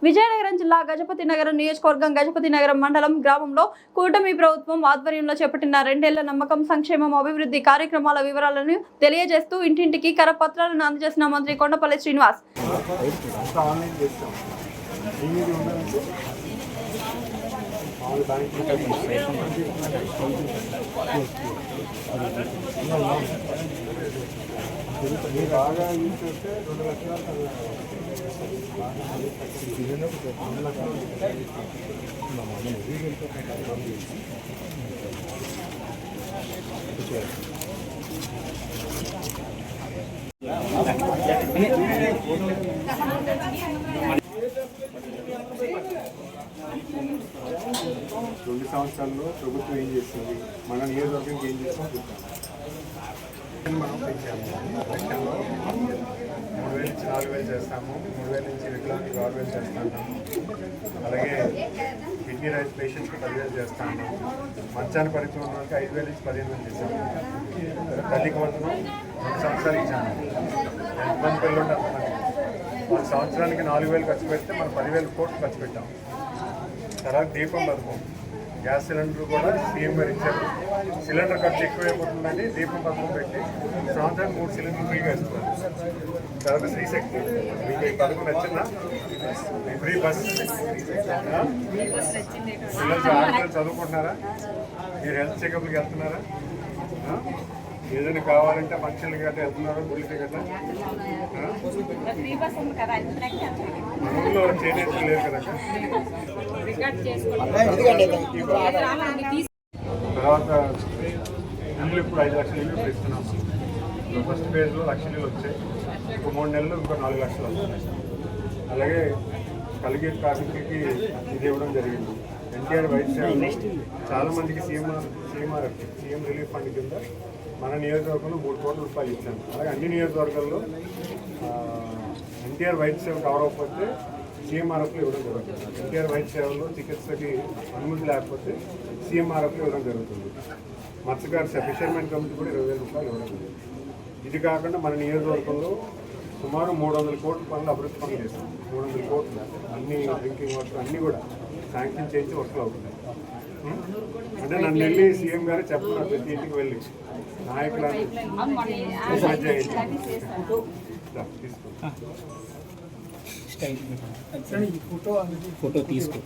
విజయనగరం జిల్లా గజపతి నగరం నియోజకవర్గం గజపతి నగరం మండలం గ్రామంలో కూటమి ప్రభుత్వం ఆధ్వర్యంలో చేపట్టిన 2 ఏళ్ల నమ్మకం సంక్షేమం అభివృద్ధి కార్యక్రమాల వివరాలను తెలియజేస్తూ ఇంటింటికి కరపత్రాలను అందజేసిన మంత్రి కొండపల్లి శ్రీనివాస్. రెండు సంవత్సరాల్లో ప్రభుత్వం ఏం చేస్తుంది, మన నియోజకవర్గంకి ఏం చేస్తాం చూద్దాం. మనం పెంచాము. లక్షల్లో 3,000 నుంచి 4,000 చేస్తాము, 3,000 నుంచి రెగ్యులర్కి 6,000 చేస్తాము. అలాగే కిడ్నీ రైస్ పేషెంట్స్కి 10,000 చేస్తాము. మంచాన్ని పరిచయం ఉన్న వాళ్ళకి 5,000 నుంచి 15,000 చేశాము. తల్లికి వందనం 2 సంవత్సరాలు ఇచ్చాము. ఎంతమంది పిల్లలు ఉంటే అంతమంది. 1 సంవత్సరానికి 4,000 ఖర్చు పెడితే మనం 10,000 కోట్లు ఖర్చు పెట్టాం. తర్వాత దీపం పథకం, గ్యాస్ సిలిండర్ కూడా సీఎం గారు ఇచ్చారు. సిలిండర్ ఖర్చు ఎక్కువైపోతుందని దీపం పథకం పెట్టి సంవత్సరానికి 3 సిలిండర్ ఫ్రీగా ఇస్తున్నారు. తర్వాత శ్రీశక్తి, మీకు ఈ పథకం నచ్చిందా? Free bus. పిల్లలు ఆడపిల్లలు చదువుకుంటున్నారా? మీరు హెల్త్ చెకప్కి వెళ్తున్నారా? ఏదైనా కావాలంటే ఫంక్షన్లు గట్రా వెళ్తున్నారా? గుడికి గట్రా ఊళ్ళో చేనేత లేదు కదా. తర్వాత ఇల్లు ఇప్పుడు 5 లక్షల ఇల్లు ఇప్పుడు ఇస్తున్నాము. ఫస్ట్ ఫేజ్లో 1,00,000 ఇల్లు వచ్చాయి. ఇంకో 3 నెలలు ఇంకో 4 లక్షలు వస్తున్నాయి. అలాగే కలిగే కార్మికులకి ఇది ఇవ్వడం జరిగింది. ఎన్టీఆర్ వైద్య చాలామందికి సీఎం రిలీఫ్ ఫండ్ కింద మన నియోజకవర్గంలో 3 కోట్ల రూపాయలు ఇచ్చాము. అలాగే అన్ని నియోజకవర్గాల్లో ఎన్టీఆర్ వైద్య సేవ కవర్ అవ్వకపోతే సీఎంఆర్ఎఫ్లో ఇవ్వడం జరుగుతుంది. ఎన్టీఆర్ వైద్య సేవలో చికిత్సకి అనుమతి లేకపోతే సీఎంఆర్ఎఫ్లో ఇవ్వడం జరుగుతుంది. మత్స్యకారు ఫిషర్మెన్ కమిటీ కూడా 20,000 రూపాయలు ఇవ్వడం జరుగుతుంది. ఇది కాకుండా మన నియోజకవర్గంలో సుమారు 300 కోట్ల పనులు అభివృద్ధి పనులు చేస్తాం. 300 కోట్లు అన్ని డ్రింకింగ్ వాటర్ అన్నీ కూడా శాంక్షన్ చేయించి వర్క్లు అవుతున్నాయి. అంటే నన్ను వెళ్ళి సీఎం గారు చెప్తున్నారు, ప్రతి ఇంటికి వెళ్ళి నాయకులను ఫోటో తీసుకో.